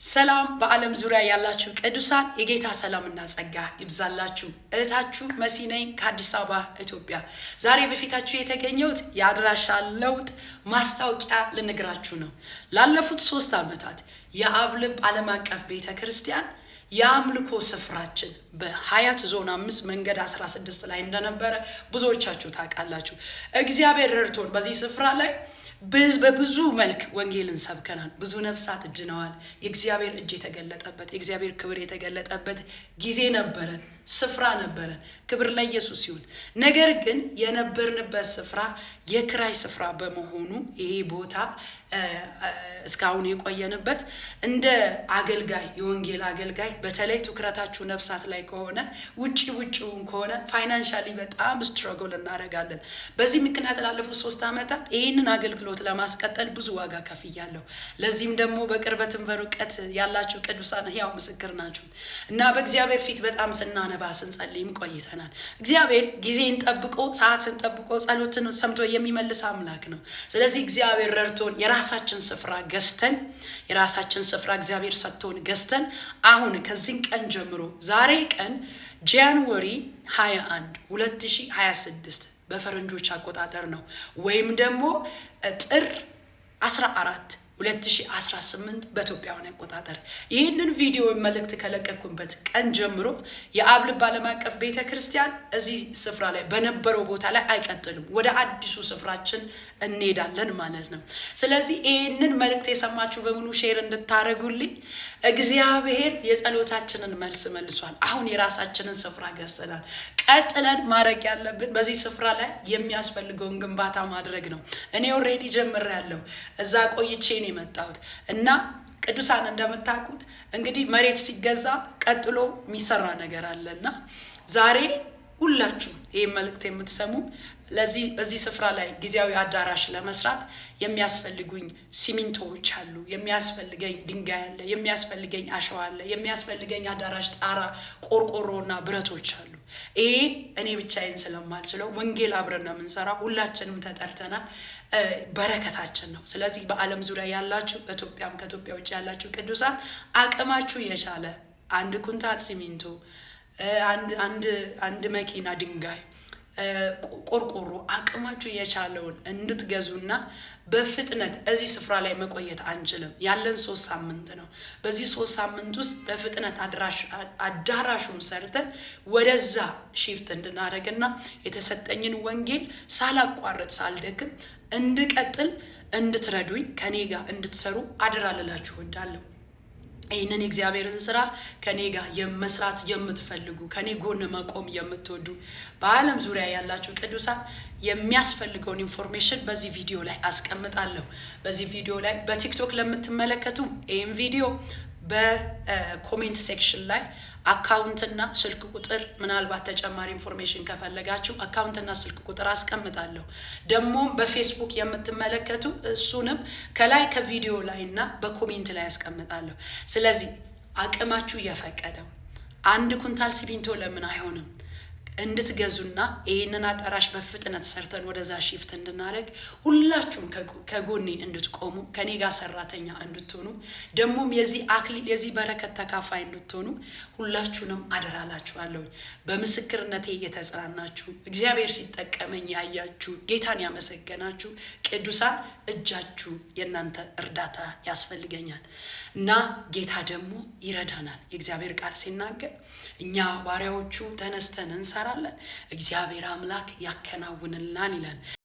ሰላም በዓለም ዙሪያ ያላችሁ ቅዱሳን የጌታ ሰላምና ጸጋ ይብዛላችሁ። እህታችሁ መሲ ነኝ ከአዲስ አበባ ኢትዮጵያ። ዛሬ በፊታችሁ የተገኘሁት የአድራሻ ለውጥ ማስታወቂያ ልነግራችሁ ነው። ላለፉት 3 ዓመታት የአብ ልብ ዓለም አቀፍ ቤተክርስቲያን የአምልኮ ስፍራችን በሀያት ዞን 5 መንገድ 16 ላይ እንደነበረ ብዙዎቻችሁ ታውቃላችሁ። እግዚአብሔር ረድቶን በዚህ ስፍራ ላይ በብዙ መልክ ወንጌልን ሰብከናል። ብዙ ነፍሳት ድነዋል። የእግዚአብሔር እጅ የተገለጠበት የእግዚአብሔር ክብር የተገለጠበት ጊዜ ነበረን፣ ስፍራ ነበረን። ክብር ለኢየሱስ ይሁን። ነገር ግን የነበርንበት ስፍራ የክራይ ስፍራ በመሆኑ ይሄ ቦታ እስካሁን የቆየንበት እንደ አገልጋይ የወንጌል አገልጋይ በተለይ ትኩረታችሁ ነፍሳት ላይ ከሆነ ውጪውን ከሆነ ፋይናንሻሊ በጣም ስትራግል እናደርጋለን። በዚህ ምክንያት ላለፉት 3 ዓመታት ይህንን አገልግሎት ለማስቀጠል ብዙ ዋጋ ከፍያለሁ። ለዚህም ደግሞ በቅርበትም በርቀት ያላችሁ ቅዱሳን ሕያው ምስክር ናችሁ እና በእግዚአብሔር ፊት በጣም ስናነባ ስንጸልይም ቆይተናል። እግዚአብሔር ጊዜን ጠብቆ ሰዓትን ጠብቆ ጸሎትን ሰምቶ የሚመልስ አምላክ ነው። ስለዚህ እግዚአብሔር ረድቶን የራሳችን ስፍራ ገዝተን የራሳችን ስፍራ እግዚአብሔር ሰጥቶን ገዝተን አሁን ከዚህ ቀን ጀምሮ ዛሬ ቀን ጃንዋሪ 21 2026 በፈረንጆች አቆጣጠር ነው፣ ወይም ደግሞ ጥር 14 2018 በኢትዮጵያውያን አቆጣጠር። ይህንን ቪዲዮ መልእክት ከለቀኩበት ቀን ጀምሮ የአብ ልብ ዓለም አቀፍ ቤተክርስቲያን እዚህ ስፍራ ላይ በነበረው ቦታ ላይ አይቀጥልም፣ ወደ አዲሱ ስፍራችን እንሄዳለን ማለት ነው። ስለዚህ ይህንን መልእክት የሰማችሁ በሙሉ ሼር እንድታደርጉልኝ። እግዚአብሔር የጸሎታችንን መልስ መልሷል። አሁን የራሳችንን ስፍራ ገዝተናል። ቀጥለን ማድረግ ያለብን በዚህ ስፍራ ላይ የሚያስፈልገውን ግንባታ ማድረግ ነው። እኔ ኦልሬዲ ጀምሬያለሁ። እዛ ቆይቼ ነው የመጣሁት እና ቅዱሳን እንደምታውቁት እንግዲህ መሬት ሲገዛ ቀጥሎ የሚሰራ ነገር አለና ዛሬ ሁላችሁ ይሄን መልእክት የምትሰሙ ለዚህ ስፍራ ላይ ጊዜያዊ አዳራሽ ለመስራት የሚያስፈልጉኝ ሲሚንቶዎች አሉ፣ የሚያስፈልገኝ ድንጋይ አለ፣ የሚያስፈልገኝ አሸዋ አለ፣ የሚያስፈልገኝ አዳራሽ ጣራ፣ ቆርቆሮና ብረቶች አሉ። ይሄ እኔ ብቻዬን ስለማልችለው ወንጌል አብረን ነው የምንሰራው። ሁላችንም ተጠርተናል። በረከታችን ነው። ስለዚህ በዓለም ዙሪያ ያላችሁ በኢትዮጵያም ከኢትዮጵያ ውጭ ያላችሁ ቅዱሳን አቅማችሁ የቻለ 1 ኩንታል ሲሚንቶ፣ አንድ መኪና ድንጋይ፣ ቆርቆሮ አቅማችሁ የቻለውን እንድትገዙና በፍጥነት እዚህ ስፍራ ላይ መቆየት አንችልም። ያለን 3 ሳምንት ነው። በዚህ 3 ሳምንት ውስጥ በፍጥነት አዳራሹን ሰርተን ወደዛ ሺፍት እንድናደርግና የተሰጠኝን ወንጌል ሳላቋርጥ ሳልደክም እንድቀጥል እንድትረዱኝ ከኔ ጋር እንድትሰሩ አደራ ልላችሁ እወዳለሁ። ይህንን የእግዚአብሔርን ስራ ከኔ ጋር የመስራት የምትፈልጉ ከኔ ጎን መቆም የምትወዱ በዓለም ዙሪያ ያላችሁ ቅዱሳን የሚያስፈልገውን ኢንፎርሜሽን በዚህ ቪዲዮ ላይ አስቀምጣለሁ። በዚህ ቪዲዮ ላይ በቲክቶክ ለምትመለከቱ ይህን ቪዲዮ በኮሜንት ሴክሽን ላይ አካውንትና ስልክ ቁጥር ምናልባት ተጨማሪ ኢንፎርሜሽን ከፈለጋችሁ አካውንትና ስልክ ቁጥር አስቀምጣለሁ። ደግሞ በፌስቡክ የምትመለከቱ እሱንም ከላይ ከቪዲዮ ላይ እና በኮሜንት ላይ አስቀምጣለሁ። ስለዚህ አቅማችሁ የፈቀደው 1 ኩንታል ሲሚንቶ ለምን አይሆንም እንድትገዙና ይህንን አዳራሽ በፍጥነት ሰርተን ወደዛ ሺፍት እንድናደርግ ሁላችሁም ከጎኔ እንድትቆሙ ከኔ ጋር ሰራተኛ እንድትሆኑ ደግሞም የዚህ አክሊል የዚህ በረከት ተካፋይ እንድትሆኑ ሁላችሁንም አደራላችኋለሁ። በምስክርነቴ እየተጽናናችሁ እግዚአብሔር ሲጠቀመኝ ያያችሁ ጌታን ያመሰገናችሁ ቅዱሳን እጃችሁ የእናንተ እርዳታ ያስፈልገኛል እና ጌታ ደግሞ ይረዳናል። የእግዚአብሔር ቃል ሲናገር እኛ ባሪያዎቹ ተነስተን እንሰራለን፣ እግዚአብሔር አምላክ ያከናውንልናል ይላል።